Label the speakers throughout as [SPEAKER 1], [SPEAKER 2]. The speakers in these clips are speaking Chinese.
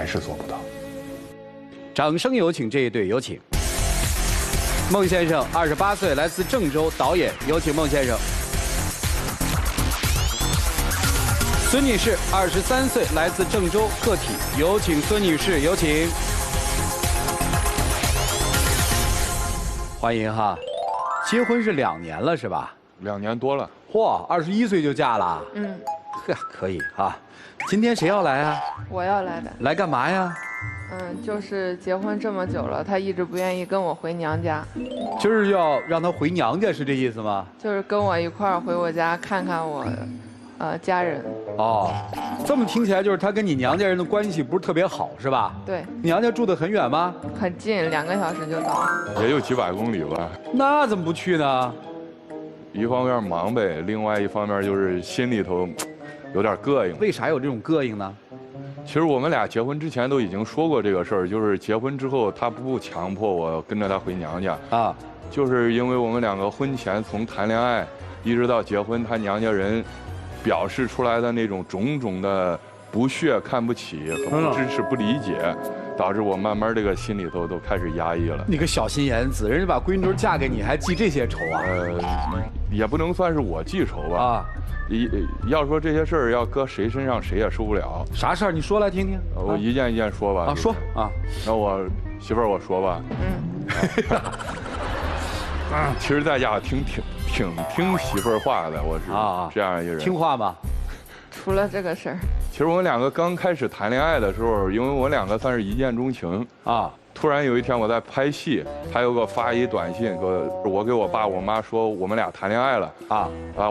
[SPEAKER 1] 是做不到。
[SPEAKER 2] 掌声有请这一对，有请。孟先生，28岁，来自郑州，导演，有请孟先生。孙女士，23岁，来自郑州，个体，有请孙女士，有请。欢迎哈，结婚是2年了是吧
[SPEAKER 1] ？2年多了。
[SPEAKER 2] 嚯，21岁就嫁了？呵，可以哈。今天谁要来啊？
[SPEAKER 3] 我要来的。
[SPEAKER 2] 来干嘛呀？
[SPEAKER 3] 就是结婚这么久了，他一直不愿意跟我回娘家。
[SPEAKER 2] 就是要让他回娘家，是这意思吗？
[SPEAKER 3] 就是跟我一块儿回我家看看我，家人。
[SPEAKER 2] 哦，这么听起来就是他跟你娘家人的关系不是特别好，是吧？
[SPEAKER 3] 对。
[SPEAKER 2] 娘家住得很远吗？
[SPEAKER 3] 很近，2个小时就到。
[SPEAKER 1] 也有几百公里吧。
[SPEAKER 2] 那怎么不去呢？
[SPEAKER 1] 一方面忙呗，另外一方面就是心里头有点膈应。
[SPEAKER 2] 为啥有这种膈应呢？
[SPEAKER 1] 其实我们俩结婚之前都已经说过这个事儿，就是结婚之后他不强迫我跟着他回娘家啊，就是因为我们2个婚前从谈恋爱一直到结婚，他娘家人表示出来的那种种种的不屑、看不起和不支持、不理解，导致我慢慢这个心里头都开始压抑了。
[SPEAKER 2] 你个小心眼子，人家把闺女嫁给你还记这些仇啊？
[SPEAKER 1] 也不能算是我记仇吧。啊。要说这些事儿要搁谁身上谁也受不了。
[SPEAKER 2] 啥事儿？你说来听听。
[SPEAKER 1] 我一件一件说吧。
[SPEAKER 2] 啊，说啊。
[SPEAKER 1] 那我媳妇儿我说吧。其实在家挺听媳妇儿话的，我是这样一个人。
[SPEAKER 2] 听话吗？
[SPEAKER 3] 除了这个事儿。
[SPEAKER 1] 其实我们2个刚开始谈恋爱的时候，因为我们2个算是一见钟情啊。突然有一天我在拍戏，他又给我发一短信，我给我爸我妈说我们俩谈恋爱了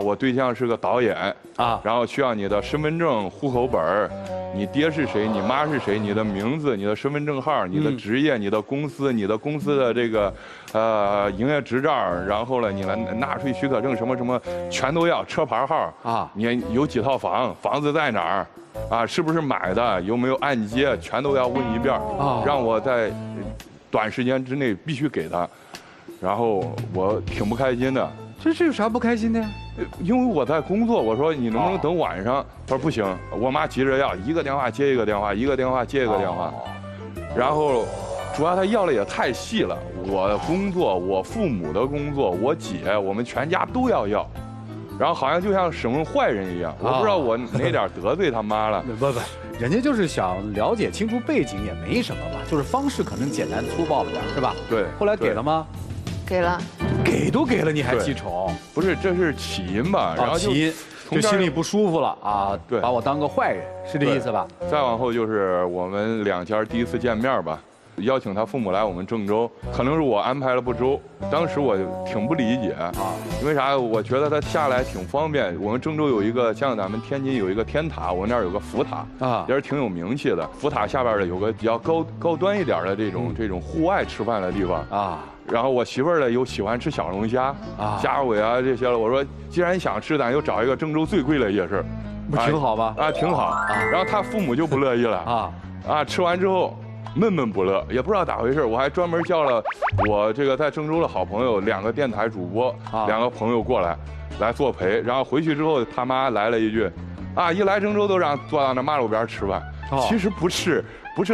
[SPEAKER 1] 我对象是个导演然后需要你的身份证、户口本儿，你爹是谁，你妈是谁，你的名字、你的身份证号、你的职业、你的公司、你的公司的这个营业执照，然后呢你的纳税许可证什么什么全都要，车牌号你有几套房，房子在哪儿是不是买的，有没有按揭，全都要问一遍让我在短时间之内必须给他，然后我挺不开心的。
[SPEAKER 2] 这有啥不开心的呀？
[SPEAKER 1] 因为我在工作，我说你能不能等晚上？他说不行，我妈急着要，一个电话接一个电话，一个电话接一个电话，然后主要他要的也太细了，我的工作，我父母的工作，我姐，我们全家都要，然后好像就像审问坏人一样，我不知道我哪点得罪他妈了。
[SPEAKER 2] 不，人家就是想了解清楚背景，也没什么吧，就是方式可能简单粗暴了点，是吧？
[SPEAKER 1] 对。
[SPEAKER 2] 后来给了吗？
[SPEAKER 3] 给了。
[SPEAKER 2] 给都给了，你还记仇？
[SPEAKER 1] 不是，这是起因吧？然后
[SPEAKER 2] 起因就心里不舒服了啊，对，把我当个坏人，是这意思吧？
[SPEAKER 1] 再往后就是我们2家第一次见面吧。邀请他父母来我们郑州，可能是我安排了不周，当时我挺不理解因为啥？我觉得他下来挺方便。我们郑州有一个像咱们天津有一个天塔，我们那儿有个福塔也是挺有名气的。福塔下边的有个比较高端一点的这种户外吃饭的地方然后我媳妇儿呢又喜欢吃小龙虾虾尾这些了。我说既然想吃，咱就找一个郑州最贵的夜市，
[SPEAKER 2] 不挺好吧？
[SPEAKER 1] 挺好然后他父母就不乐意了吃完之后。闷不乐，也不知道咋回事。我还专门叫了我这个在郑州的好朋友，2个电台主播，2个朋友过来作陪。然后回去之后，他妈来了一句，一来郑州都让坐到那马路边吃饭。其实不是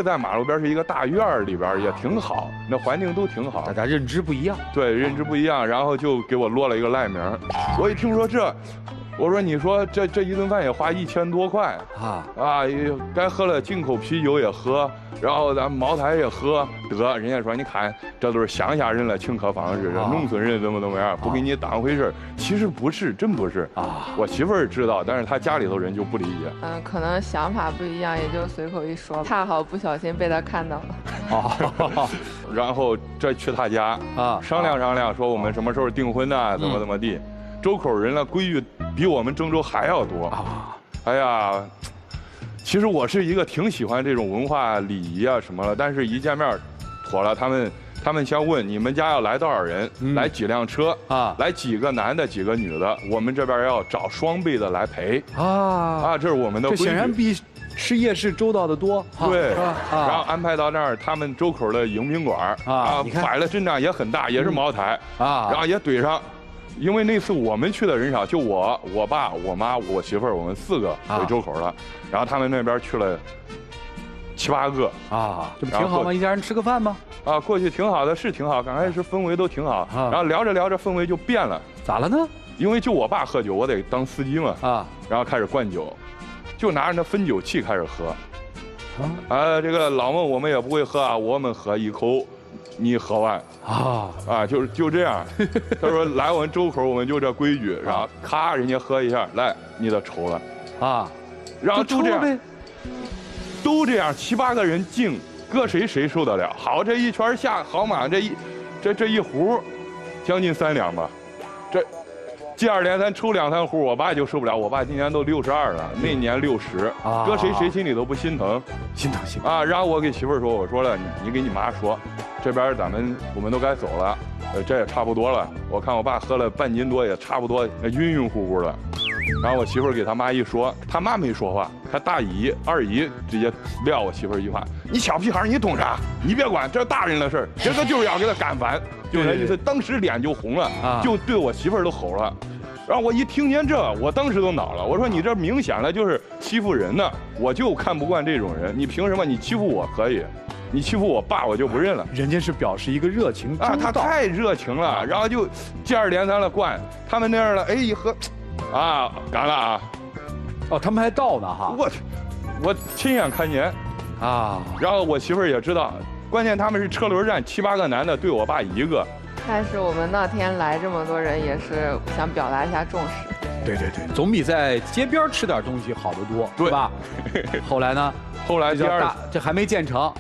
[SPEAKER 1] 在马路边，是一个大院里边，也挺好，那环境都挺好。
[SPEAKER 2] 大家认知不一样。
[SPEAKER 1] 对，认知不一样，然后就给我落了一个赖名。我一听说这。我说，你说这一顿饭也花1000多块该喝了进口啤酒也喝，然后咱茅台也喝，人家说你看这都是乡下人了，请客方式，农村人怎么样，不给你当回事。其实不是，真不是我媳妇儿知道，但是她家里头人就不理解。
[SPEAKER 3] 可能想法不一样，也就随口一说，恰好不小心被他看到了。
[SPEAKER 1] 然后这去他家商量，说我们什么时候订婚怎么地。周口人了，规矩比我们郑州还要多哎呀，其实我是一个挺喜欢这种文化礼仪什么了，但是一见面妥了，他们先问你们家要来多少人，来几辆车来几个男的几个女的，我们这边要找双倍的来陪这是我们的规矩。
[SPEAKER 2] 这显然比吃夜市周到的多。
[SPEAKER 1] 对，然后安排到那儿，他们周口的迎宾馆摆了阵仗也很大，也是茅台然后也怼上。因为那次我们去的人少，就我爸、我妈、我媳妇儿，我们4个回周口了。然后他们那边去了7、8个
[SPEAKER 2] 啊，这不挺好吗？一家人吃个饭吗？
[SPEAKER 1] 啊，过去挺好的，是挺好，刚开始氛围都挺好，然后聊着聊着氛围就变了，
[SPEAKER 2] 咋了呢？
[SPEAKER 1] 因为就我爸喝酒，我得当司机嘛，然后开始灌酒，就拿着那分酒器开始喝，这个老孟我们也不会喝啊，我们喝一口，你喝完就这样，他说来我们周口我们就这规矩，然后咔人家喝一下，来你的抽了，然后就这样，都这样7、8个人敬。搁谁受得了？好，这一圈下好嘛，这一壶，将近3两吧。这接二连三抽2、3壶，我爸就受不了。我爸今年都62了，那年60，搁谁心里都不心疼，
[SPEAKER 2] 心疼啊！
[SPEAKER 1] 然后我给媳妇儿说，我说了，你给你妈说，这边我们都该走了，这也差不多了。我看我爸喝了半斤多，也差不多晕乎乎的。然后我媳妇儿给他妈一说，他妈没说话，他大姨、二姨直接撂我媳妇儿一句话：“你小屁孩，你懂啥？你别管，这大人的事儿，这个就是要给他干翻。”就这意思，当时脸就红了，就对我媳妇儿都吼了。然后我一听见这，我当时都恼了，我说：“你这明显的就是欺负人呢！我就看不惯这种人，你凭什么？你欺负我可以，你欺负我爸我就不认了。”
[SPEAKER 2] 人家是表示一个热情周到，
[SPEAKER 1] 他太热情了，然后就接二连三的灌，他们那样的，一喝。干了啊！
[SPEAKER 2] 他们还到呢哈！
[SPEAKER 1] 我亲眼看见，然后我媳妇儿也知道，关键他们是车轮战，7、8个男的对我爸一个。
[SPEAKER 3] 但是我们那天来这么多人，也是想表达一下重视。
[SPEAKER 2] 对，总比在街边吃点东西好得多，对吧？后来呢？
[SPEAKER 1] 后来
[SPEAKER 2] 这还没建成。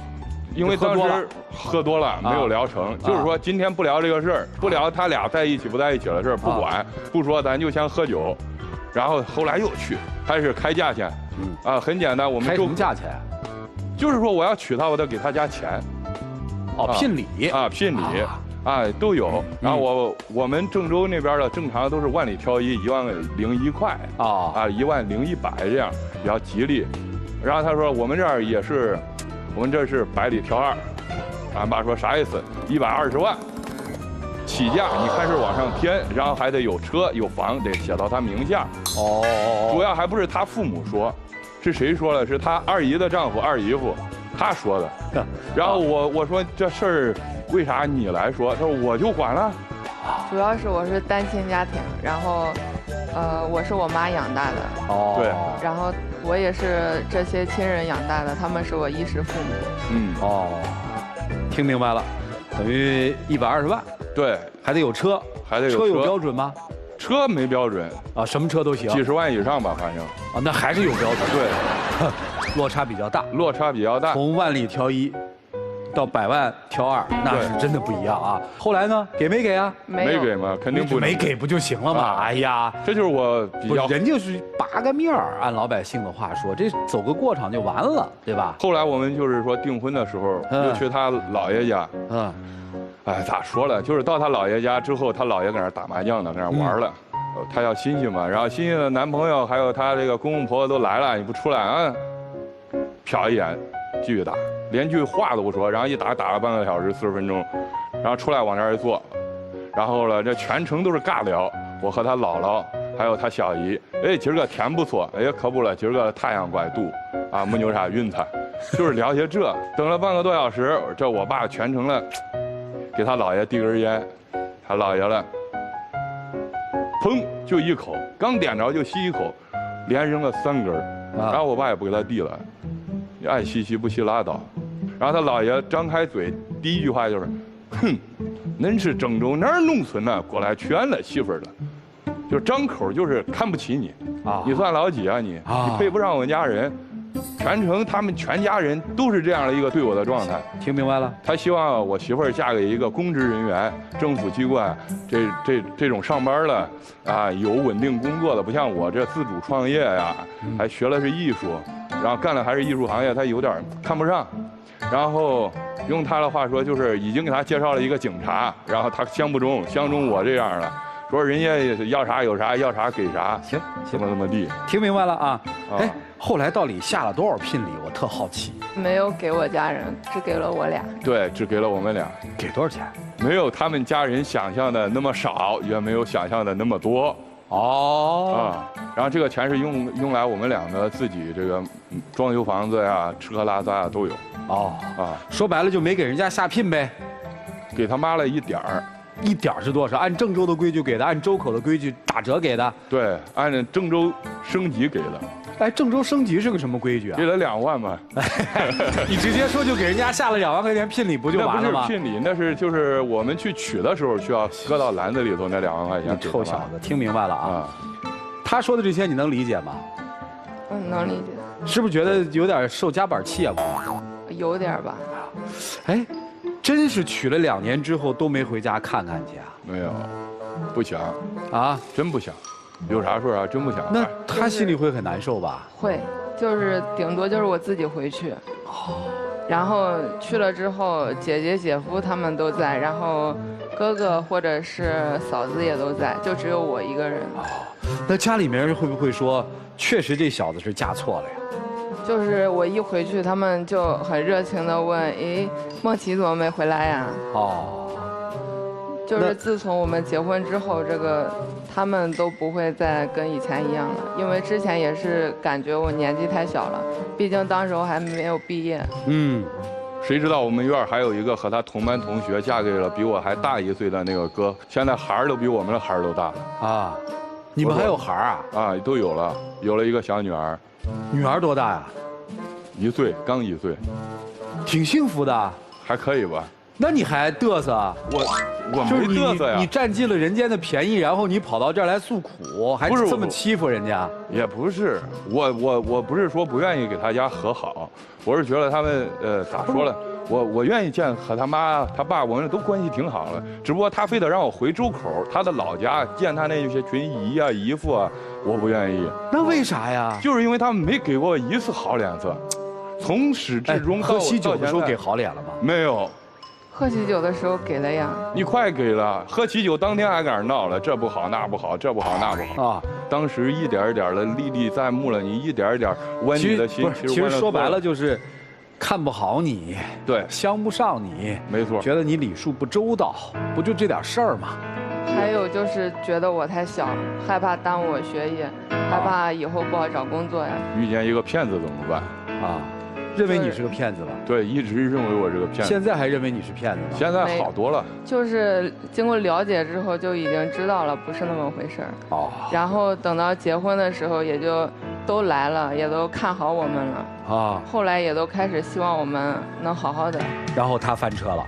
[SPEAKER 1] 因为当时喝多了没有聊成，就是说今天不聊这个事儿，不聊他俩在一起不在一起的事儿，不管不说，咱就先喝酒。然后后来又去开始开价钱，很简单，我们
[SPEAKER 2] 开什么价钱？
[SPEAKER 1] 就是说我要娶她，我得给她家钱。
[SPEAKER 2] 聘礼
[SPEAKER 1] 聘礼都有。然后我们郑州那边的正常都是万里挑一，10001块10100这样比较吉利。然后他说我们这儿也是。我们这是百里挑2，俺爸说啥意思？120万起价，你看是往上添，然后还得有车有房，得写到他名下。主要还不是他父母说，是谁说了？是他二姨的丈夫二姨夫他说的。然后我说这事儿为啥你来说？他说我就管了。
[SPEAKER 3] 主要是我是单亲家庭，然后我是我妈养大的。
[SPEAKER 1] 对。
[SPEAKER 3] 然后我也是这些亲人养大的，他们是我衣食父母。
[SPEAKER 2] 听明白了，等于120万。
[SPEAKER 1] 对，
[SPEAKER 2] 还得有车，车有标准吗？
[SPEAKER 1] 车没标准
[SPEAKER 2] 什么车都行，
[SPEAKER 1] 几十万以上吧，反正。
[SPEAKER 2] 那还是有标准。
[SPEAKER 1] 对，
[SPEAKER 2] 落差比较大。
[SPEAKER 1] 从
[SPEAKER 2] 万里挑一到100万挑2，那是真的不一样啊。后来呢，给没给啊？
[SPEAKER 1] 没给嘛，肯定不
[SPEAKER 2] 没给不就行了吗？哎呀，
[SPEAKER 1] 这就是我比较，
[SPEAKER 2] 人就是拔个面儿，按老百姓的话说，这走个过场就完了，对吧？
[SPEAKER 1] 后来我们就是说订婚的时候，又去他姥爷家，咋说了？就是到他姥爷家之后，他姥爷搁那打麻将呢，搁那玩了。他要欣欣嘛，然后欣欣的男朋友还有他这个公公婆婆都来了，你不出来啊？瞟一眼，继续打，连句话都不说，然后一打了半个小时40分钟，然后出来往那儿一坐，然后呢，这全程都是尬聊，我和他姥姥还有他小姨，今儿个天不错，可不了，今儿个太阳怪度没有啥云彩，就是聊些这，等了半个多小时，这我爸全程了。给他姥爷递根烟，他姥爷了，砰就一口，刚点着就吸一口，连扔了3根，然后我爸也不给他递了，你爱吸吸不吸拉倒。然后他姥爷张开嘴，第一句话就是，哼，恁是郑州哪儿农村呢？过来圈了媳妇儿了，就张口就是看不起你你算老几啊你？你配不上我们家人。全程他们全家人都是这样的一个对我的状态，
[SPEAKER 2] 听明白了？
[SPEAKER 1] 他希望我媳妇儿嫁给一个公职人员、政府机关，这种上班的有稳定工作的，不像我这自主创业呀，还学了是艺术，然后干了还是艺术行业，他有点看不上。然后用他的话说，就是已经给他介绍了一个警察，然后他相中我这样了。说人家要啥有啥，要啥给啥，
[SPEAKER 2] 行，
[SPEAKER 1] 怎么地，
[SPEAKER 2] 听明白了啊？后来到底下了多少聘礼？我特好奇。
[SPEAKER 3] 没有给我家人，只给了我俩。
[SPEAKER 1] 对，只给了我们俩。
[SPEAKER 2] 给多少钱？
[SPEAKER 1] 没有他们家人想象的那么少，也没有想象的那么多。哦。然后这个钱是用来我们两个自己这个装修房子呀、吃喝拉撒呀都有。
[SPEAKER 2] 说白了就没给人家下聘呗，
[SPEAKER 1] 给他妈了一点儿。
[SPEAKER 2] 一点是多少？按郑州的规矩给的，按周口的规矩打折给的。
[SPEAKER 1] 对，按郑州升级给的。
[SPEAKER 2] 哎，郑州升级是个什么规矩啊？
[SPEAKER 1] 给了2万嘛。
[SPEAKER 2] 你直接说就给人家下了2万块钱聘礼，不就完了吗？
[SPEAKER 1] 那不是聘礼，那是就是我们去取的时候需要搁到篮子里头那2万块钱。
[SPEAKER 2] 臭小子，听明白了啊？他说的这些你能理解吗？
[SPEAKER 3] 能理解。
[SPEAKER 2] 是不是觉得有点受夹板气啊？
[SPEAKER 3] 有点吧。
[SPEAKER 2] 哎。真是娶了2年之后都没回家看看去啊？
[SPEAKER 1] 没有，不想
[SPEAKER 2] 啊，
[SPEAKER 1] 真不想。有啥事啊？真不想。
[SPEAKER 2] 那他心里会很难受吧？
[SPEAKER 3] 会，就是顶多就是我自己回去。然后去了之后，姐姐、姐夫他们都在，然后哥哥或者是嫂子也都在，就只有我一个人。
[SPEAKER 2] 那家里面人会不会说，确实这小子是嫁错了呀？
[SPEAKER 3] 就是我一回去，他们就很热情地问：“哎，梦琪怎么没回来呀？”就是自从我们结婚之后，这个他们都不会再跟以前一样了，因为之前也是感觉我年纪太小了，毕竟当时我还没有毕业。
[SPEAKER 1] 谁知道我们院还有一个和他同班同学，嫁给了比我还大1岁的那个哥，现在孩儿都比我们的孩儿都大了
[SPEAKER 2] 啊！你们还有孩儿啊？
[SPEAKER 1] 啊，都有了，有了一个小女儿。
[SPEAKER 2] 女儿多大呀
[SPEAKER 1] ？1岁，刚1岁，
[SPEAKER 2] 挺幸福的，
[SPEAKER 1] 还可以吧？
[SPEAKER 2] 那你还嘚瑟？
[SPEAKER 1] 我没嘚瑟呀！
[SPEAKER 2] 你占尽了人家的便宜，然后你跑到这儿来诉苦，还这么欺负人家？
[SPEAKER 1] 也不是，我不是说不愿意给他家和好，我是觉得他们咋说了？我愿意见和他妈他爸，我们都关系挺好了。只不过他非得让我回周口，他的老家见他那些群姨啊姨父啊，我不愿意。
[SPEAKER 2] 那为啥呀？
[SPEAKER 1] 就是因为他们没给过一次好脸色，从始至终。
[SPEAKER 2] 喝喜酒的时候给好脸了吗？
[SPEAKER 1] 没有。
[SPEAKER 3] 喝喜酒的时候给了呀。
[SPEAKER 1] 你快给了，喝喜酒当天还搁那闹了，这不好那不好，这不好那不好啊！当时一点一点的历历在目了，你一点一点剜你的心。
[SPEAKER 2] 其实说白了就是。看不好你，
[SPEAKER 1] 对，
[SPEAKER 2] 相不上你，
[SPEAKER 1] 没错，
[SPEAKER 2] 觉得你礼数不周到，不就这点事儿吗？
[SPEAKER 3] 还有就是觉得我太小，害怕耽误我学业，害怕以后不好找工作呀。
[SPEAKER 1] 遇见一个骗子怎么办？
[SPEAKER 2] 认为你是个骗子吧？
[SPEAKER 1] 对，一直认为我是个骗子。
[SPEAKER 2] 现在还认为你是骗子吗？
[SPEAKER 1] 现在好多了。
[SPEAKER 3] 就是经过了解之后，就已经知道了不是那么回事儿。然后等到结婚的时候，也就都来了，也都看好我们了。后来也都开始希望我们能好好的。
[SPEAKER 2] 然后他翻车了。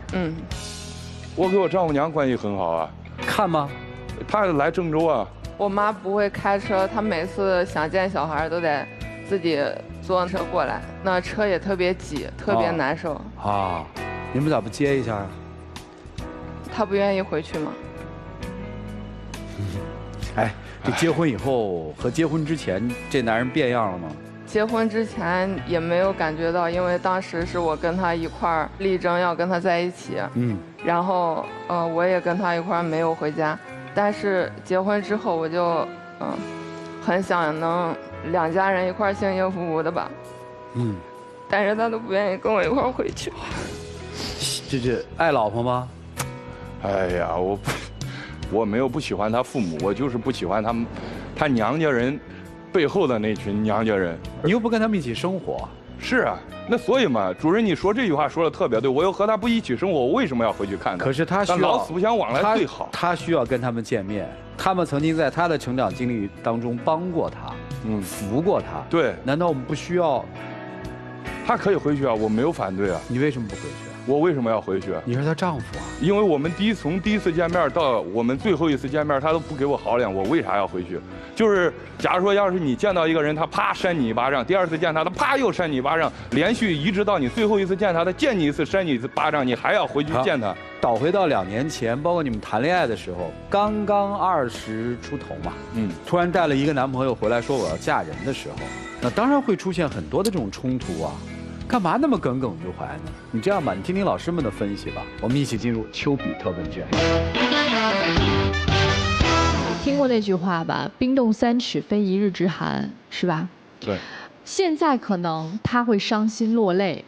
[SPEAKER 1] 我跟我丈母娘关系很好啊。
[SPEAKER 2] 看吗？
[SPEAKER 1] 她来郑州啊。
[SPEAKER 3] 我妈不会开车，她每次想见小孩都得自己坐车过来，那车也特别挤，特别难受。
[SPEAKER 2] 你们咋不接一下啊？
[SPEAKER 3] 她不愿意回去吗？
[SPEAKER 2] 哎，这结婚以后和结婚之前，这男人变样了吗？
[SPEAKER 3] 结婚之前也没有感觉到，因为当时是我跟他一块儿力争要跟他在一起。然后我也跟他一块儿没有回家，但是结婚之后我就很想能2家人一块儿幸幸福福的吧。但是他都不愿意跟我一块儿回去。
[SPEAKER 2] 这爱老婆吗？
[SPEAKER 1] 哎呀，我没有不喜欢他父母，我就是不喜欢他娘家人背后的那群娘家人。
[SPEAKER 2] 你又不跟他们一起生活。
[SPEAKER 1] 是啊，那所以嘛，主任你说这句话说的特别对，我又和他不一起生活，我为什么要回去看他？
[SPEAKER 2] 可是他需要
[SPEAKER 1] 老死不相往来最好。
[SPEAKER 2] 他需要跟他们见面，他们曾经在他的成长经历当中帮过他，扶过他。
[SPEAKER 1] 对，
[SPEAKER 2] 难道我们不需要？
[SPEAKER 1] 他可以回去啊，我没有反对啊。
[SPEAKER 2] 你为什么不回去？
[SPEAKER 1] 我为什么要回去？
[SPEAKER 2] 你是她丈夫啊。
[SPEAKER 1] 因为我们从第一次见面到我们最后一次见面，他都不给我好脸，我为啥要回去？就是假如说，要是你见到一个人，他啪扇你一巴掌，第2次见他啪又扇你一巴掌，连续一直到你最后一次见他见你一次扇你一次巴掌，你还要回去见他？
[SPEAKER 2] 倒回到2年前，包括你们谈恋爱的时候，刚刚20出头嘛，突然带了一个男朋友回来说我要嫁人的时候，那当然会出现很多的这种冲突啊。干嘛那么耿耿于怀呢？你这样吧，你听听老师们的分析吧。我们一起进入丘比特问卷。
[SPEAKER 4] 听过那句话吧？冰冻3尺非一日之寒，是吧？
[SPEAKER 1] 对。
[SPEAKER 4] 现在可能他会伤心落泪，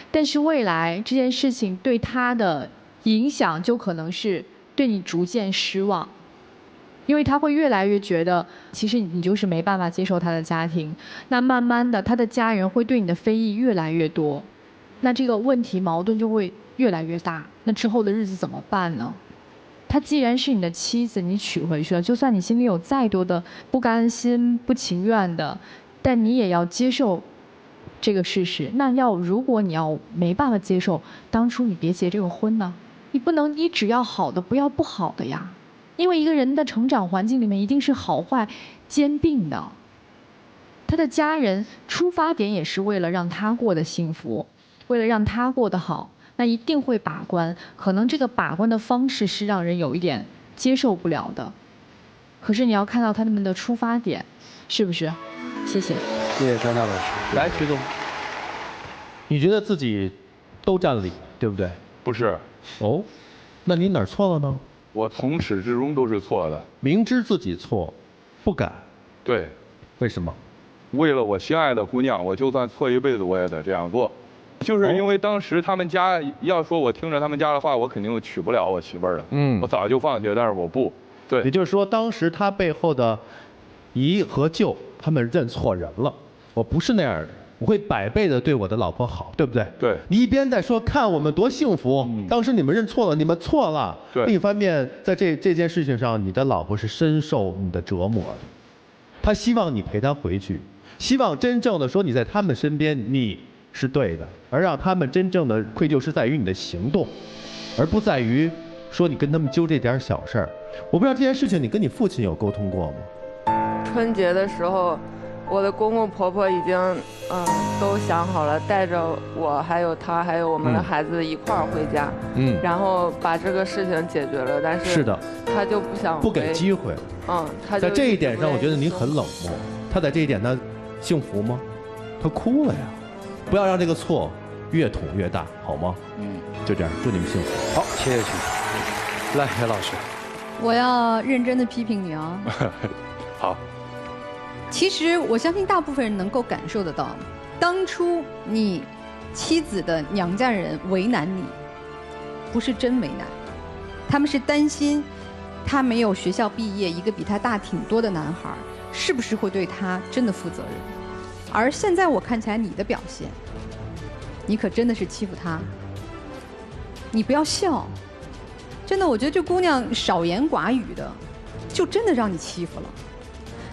[SPEAKER 4] 但是未来这件事情对他的影响就可能是对你逐渐失望。因为他会越来越觉得，其实你就是没办法接受他的家庭，那慢慢的他的家人会对你的非议越来越多，那这个问题矛盾就会越来越大，那之后的日子怎么办呢？她既然是你的妻子，你娶回去了，就算你心里有再多的不甘心、不情愿的，但你也要接受这个事实。那如果你要没办法接受，当初你别结这个婚呢？你不能你只要好的，不要不好的呀。因为一个人的成长环境里面一定是好坏兼并的。他的家人出发点也是为了让他过得幸福，为了让他过得好。那一定会把关，可能这个把关的方式是让人有一点接受不了的。可是你要看到他们的出发点，是不是？谢谢。
[SPEAKER 2] 谢谢张大老师。来，徐总，
[SPEAKER 5] 你觉得自己都占理，对不对？
[SPEAKER 1] 不是。
[SPEAKER 5] 哦，那你哪儿错了呢？
[SPEAKER 1] 我从始至终都是错的。
[SPEAKER 5] 明知自己错，不改。
[SPEAKER 1] 对。
[SPEAKER 5] 为什么？
[SPEAKER 1] 为了我心爱的姑娘，我就算错一辈子我也得这样做。就是因为当时他们家要说我听着他们家的话，我肯定娶不了我媳妇儿了。我早就放弃了，但是我不。对。
[SPEAKER 5] 也就是说，当时他背后的姨和舅他们认错人了。我不是那样的，我会100倍的对我的老婆好，对不对？
[SPEAKER 1] 对。
[SPEAKER 5] 你一边在说看我们多幸福，当时你们认错了，你们错了。
[SPEAKER 1] 对。
[SPEAKER 5] 另一方面，在这件事情上，你的老婆是深受你的折磨的，她希望你陪她回去，希望真正的说你在他们身边你是对的，而让他们真正的愧疚是在于你的行动，而不在于说你跟他们揪这点小事儿。我不知道这件事情你跟你父亲有沟通过吗？
[SPEAKER 3] 春节的时候，我的公公婆婆已经都想好了，带着我还有他还有我们的孩子一块儿回家，然后把这个事情解决了。但是他就不想
[SPEAKER 5] 不给机会。
[SPEAKER 3] 他
[SPEAKER 5] 在这一点上，我觉得你很冷漠。他在这一点他幸福吗？他哭了呀。不要让这个错越捅越大，好吗？就这样，祝你们幸福。
[SPEAKER 2] 好，谢谢徐总。来，叶老师，
[SPEAKER 6] 我要认真的批评你啊。
[SPEAKER 1] 好。
[SPEAKER 6] 其实我相信大部分人能够感受得到，当初你妻子的娘家人为难你，不是真为难，他们是担心他没有学校毕业，一个比他大挺多的男孩，是不是会对他真的负责任？而现在我看起来你的表现，你可真的是欺负他。你不要笑，真的，我觉得这姑娘少言寡语的，就真的让你欺负了。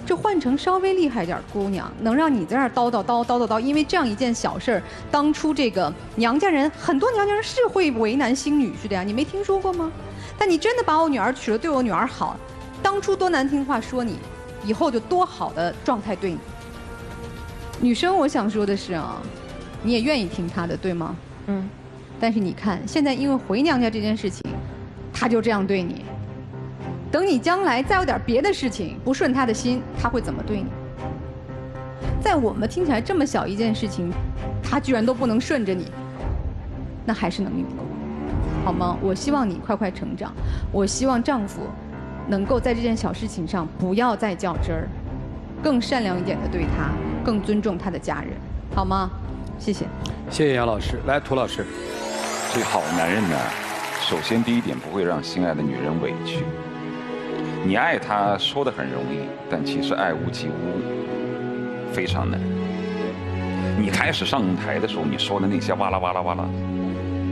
[SPEAKER 6] 这换成稍微厉害点姑娘，能让你在那儿叨叨，因为这样一件小事儿，当初这个娘家人，很多娘家人是会为难新女婿的呀，你没听说过吗？但你真的把我女儿娶了，对我女儿好，当初多难听话说你，以后就多好的状态对你。女生，我想说的是啊，你也愿意听他的，对吗？但是你看，现在因为回娘家这件事情，他就这样对你。等你将来再有点别的事情不顺他的心，他会怎么对你？在我们听起来这么小一件事情，他居然都不能顺着你，那还是能力不够，好吗？我希望你快快成长，我希望丈夫能够在这件小事情上不要再较真儿，更善良一点的对他，更尊重他的家人，好吗？谢谢。
[SPEAKER 2] 谢谢杨老师。来，涂老师。
[SPEAKER 7] 这好男人呢，首先第一点不会让心爱的女人委屈。你爱她说的很容易，但其实爱屋及乌非常难。你开始上台的时候，你说的那些哇啦哇啦哇啦，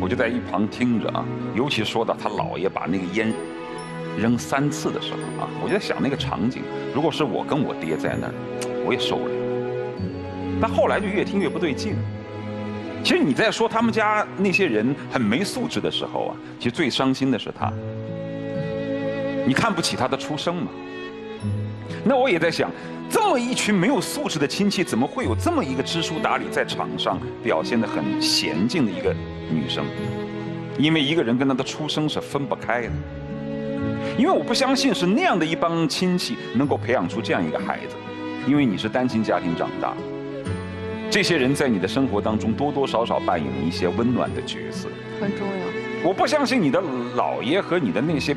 [SPEAKER 7] 我就在一旁听着啊。尤其说到他姥爷把那个烟扔3次的时候啊，我就在想那个场景，如果是我跟我爹在那儿，我也受不了。但后来就越听越不对劲。其实你在说他们家那些人很没素质的时候啊，其实最伤心的是他。你看不起他的出生嘛？那我也在想，这么一群没有素质的亲戚，怎么会有这么一个知书达理，在场上表现得很娴静的一个女生？因为一个人跟她的出生是分不开的。因为我不相信是那样的一帮亲戚能够培养出这样一个孩子，因为你是单亲家庭长大。这些人在你的生活当中多多少少扮演了一些温暖的角色，
[SPEAKER 3] 很重要。
[SPEAKER 7] 我不相信你的姥爷和你的那些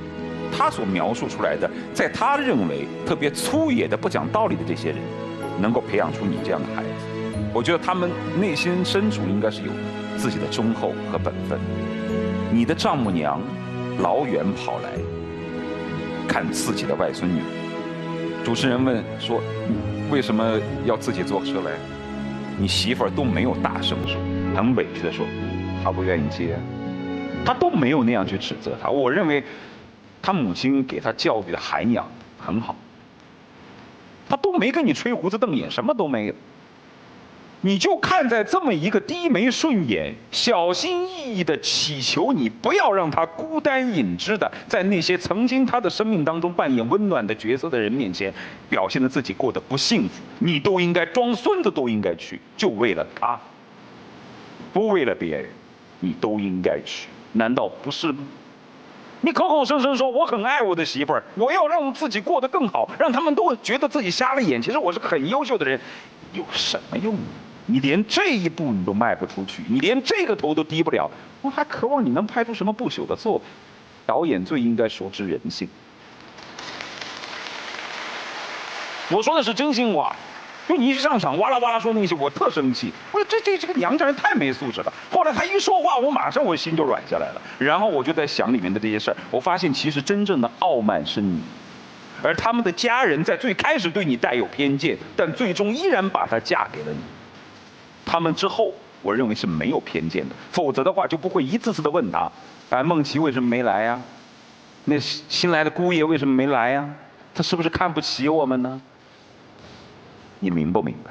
[SPEAKER 7] 他所描述出来的，在他认为特别粗野的不讲道理的这些人，能够培养出你这样的孩子。我觉得他们内心深处应该是有自己的忠厚和本分。你的丈母娘老远跑来看自己的外孙女，主持人问说：“你为什么要自己坐车来？”你媳妇儿都没有大声说，很委屈的说：“她不愿意接。”她都没有那样去指责他。我认为，他母亲给他教育的涵养很好。他都没跟你吹胡子瞪眼，什么都没有。你就看在这么一个低眉顺眼、小心翼翼的祈求你不要让他孤单隐之的，在那些曾经他的生命当中扮演温暖的角色的人面前，表现的自己过得不幸福，你都应该装孙子都应该去，就为了他，不为了别人，你都应该去，难道不是吗？你口口声声说我很爱我的媳妇儿，我要让自己过得更好，让他们都觉得自己瞎了眼，其实我是很优秀的人，有什么用？你连这一步你都迈不出去，你连这个头都低不了，我还渴望你能拍出什么不朽的作品？导演最应该熟知人性。我说的是真心话，就你一上场哇啦哇啦说那些，我特生气。我说这个娘家人太没素质了。后来他一说话，我马上我心就软下来了。然后我就在想里面的这些事儿，我发现其实真正的傲慢是你。而他们的家人在最开始对你带有偏见，但最终依然把她嫁给了你。他们之后，我认为是没有偏见的，否则的话就不会一次次的问他，哎，孟琪为什么没来呀？那新来的姑爷为什么没来呀？他是不是看不起我们呢？你明不明白？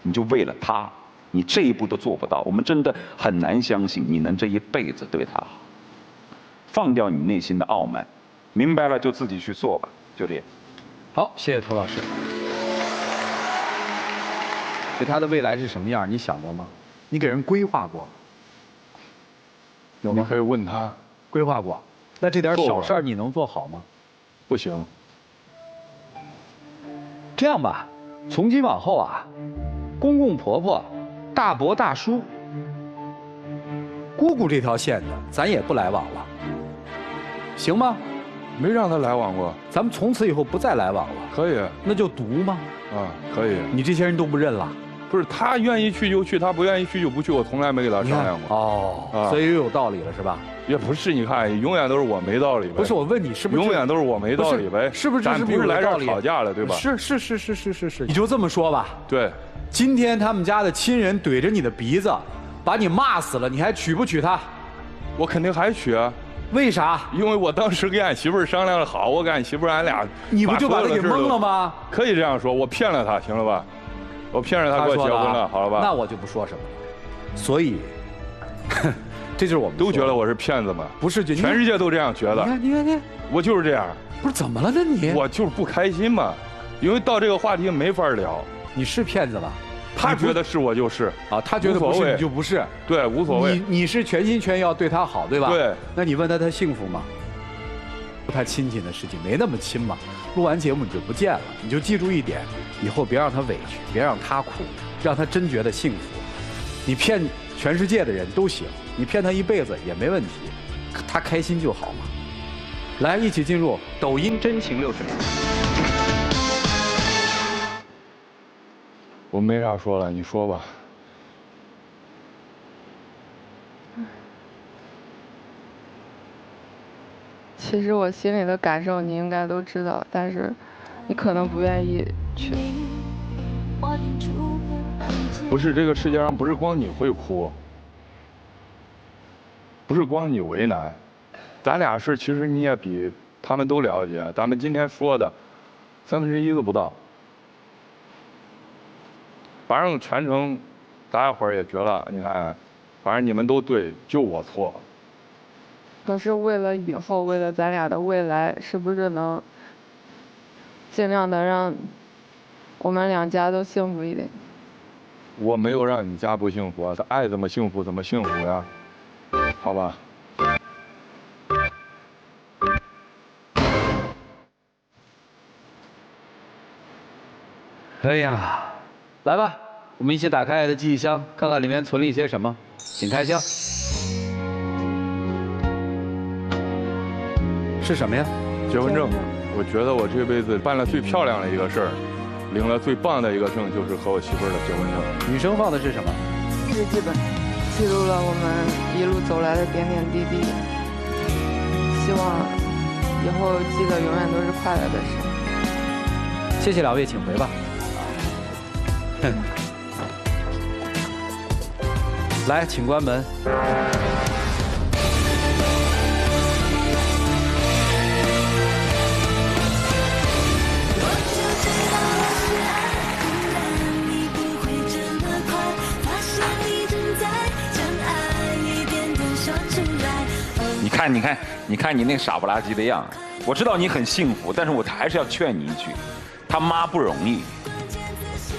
[SPEAKER 7] 你就为了他，你这一步都做不到，我们真的很难相信你能这一辈子对他好。放掉你内心的傲慢，明白了就自己去做吧，就这样。
[SPEAKER 2] 好，谢谢涂老师。对他的未来是什么样，你想过吗？你给人规划过？
[SPEAKER 1] 有吗？可以问他。
[SPEAKER 2] 规划过。那这点小事儿你能做好吗？
[SPEAKER 1] 不行。
[SPEAKER 2] 这样吧，从今往后啊，公公婆婆、大伯大叔、姑姑这条线的，咱也不来往了，行吗？
[SPEAKER 1] 没让他来往过。
[SPEAKER 2] 咱们从此以后不再来往了。
[SPEAKER 1] 可以。
[SPEAKER 2] 那就读吗？
[SPEAKER 1] 啊，可以。
[SPEAKER 2] 你这些人都不认了？
[SPEAKER 1] 不是，他愿意去就去，他不愿意去就不去，我从来没给他商量过。
[SPEAKER 2] 哦，所以又有道理了是吧？
[SPEAKER 1] 也不是，你看，永远都是我没道理呗。
[SPEAKER 2] 不是，我问你是不是？
[SPEAKER 1] 永远都是我没道理呗。
[SPEAKER 2] 是不是？
[SPEAKER 1] 咱不是来这儿吵架了，对吧？
[SPEAKER 2] 是。你就这么说吧。
[SPEAKER 1] 对。
[SPEAKER 2] 今天他们家的亲人怼着你的鼻子，把你骂死了，你还娶不娶她？
[SPEAKER 1] 我肯定还娶啊。
[SPEAKER 2] 为啥？
[SPEAKER 1] 因为我当时跟俺媳妇儿商量的好，我跟俺媳妇儿俺俩，
[SPEAKER 2] 你不就把他给蒙了吗？
[SPEAKER 1] 可以这样说，我骗了他，行了吧？我骗着他跟我结婚了，好了吧？
[SPEAKER 2] 那我就不说什么了。所以，这就是我们
[SPEAKER 1] 都觉得我是骗子嘛？
[SPEAKER 2] 不是，
[SPEAKER 1] 全世界都这样觉得。
[SPEAKER 2] 你看，
[SPEAKER 1] 我就是这样。
[SPEAKER 2] 不是怎么了呢你？
[SPEAKER 1] 我就是不开心嘛，因为到这个话题没法聊。
[SPEAKER 2] 你是骗子吧？
[SPEAKER 1] 他觉得是我就是
[SPEAKER 2] 啊，他觉得不是你就不是。
[SPEAKER 1] 对，无所谓。
[SPEAKER 2] 你是全心全意要对他好，对吧？
[SPEAKER 1] 对。
[SPEAKER 2] 那你问他幸福吗？他亲情的事情没那么亲嘛。录完节目你就不见了，你就记住一点，以后别让他委屈，别让他苦，让他真觉得幸福。你骗全世界的人都行，你骗他一辈子也没问题，他开心就好嘛。来，一起进入抖音真情60秒。
[SPEAKER 1] 我没啥说了，你说吧。
[SPEAKER 3] 其实我心里的感受你应该都知道，但是你可能不愿意去。
[SPEAKER 1] 不是，这个世界上不是光你会哭，不是光你为难，咱俩事其实你也比他们都了解，咱们今天说的1/3都不到。反正全程大家伙儿也觉得，你看，反正你们都对，就我错。
[SPEAKER 3] 可是为了以后，为了咱俩的未来，是不是能尽量的让我们两家都幸福一点？
[SPEAKER 1] 我没有让你家不幸福啊，他爱怎么幸福怎么幸福呀，好吧？
[SPEAKER 2] 哎呀，来吧，我们一起打开爱的记忆箱，看看里面存了一些什么，请开箱。是什么呀？
[SPEAKER 1] 结婚证。我觉得我这辈子办了最漂亮的一个事儿，领了最棒的一个证，就是和我媳妇儿的结婚证。
[SPEAKER 2] 女生放的是什么？
[SPEAKER 3] 日记本，记录了我们一路走来的点点滴滴。希望以后记得永远都是快乐的事。
[SPEAKER 2] 谢谢两位，请回吧。来，请关门。
[SPEAKER 7] 你看你那傻不拉几的样，我知道你很幸福，但是我还是要劝你一句，他妈不容易，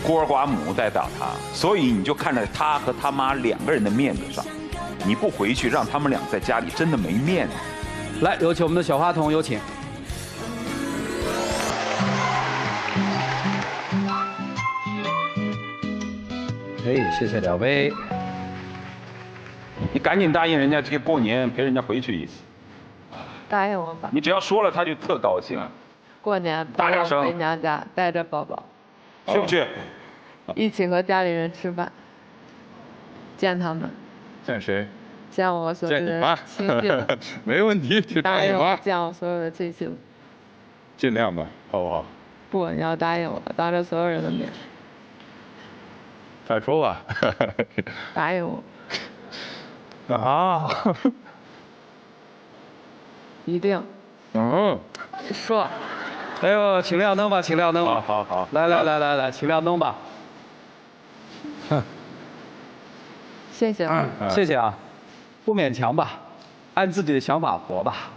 [SPEAKER 7] 孤儿寡母带大他，所以你就看着他和他妈2个人的面子上，你不回去，让他们俩在家里真的没面子。
[SPEAKER 2] 来，有请我们的小话筒，有请。哎，谢谢两位。
[SPEAKER 7] 你赶紧答应人家，这个过年陪人家回去一次。
[SPEAKER 3] 答应我吧。
[SPEAKER 7] 你只要说了，他就特高兴。
[SPEAKER 3] 过年带我回娘家，带着宝宝。
[SPEAKER 7] 去不去？
[SPEAKER 3] 一起和家里人吃饭，见他们。
[SPEAKER 1] 见谁？
[SPEAKER 3] 见我所有的亲戚。
[SPEAKER 1] 没问题，去答应我。
[SPEAKER 3] 见我所有的亲戚。
[SPEAKER 1] 尽量吧，好不好？
[SPEAKER 3] 不，你要答应我，当着所有人的面。
[SPEAKER 1] 再说吧。
[SPEAKER 3] 答应我。
[SPEAKER 1] 啊。
[SPEAKER 3] 一定。说。
[SPEAKER 2] 哎呦，请亮灯吧，请亮灯吧。
[SPEAKER 1] 好。
[SPEAKER 2] 来，请亮灯吧。
[SPEAKER 3] 谢谢。
[SPEAKER 2] 谢谢啊，不勉强吧，按自己的想法活吧。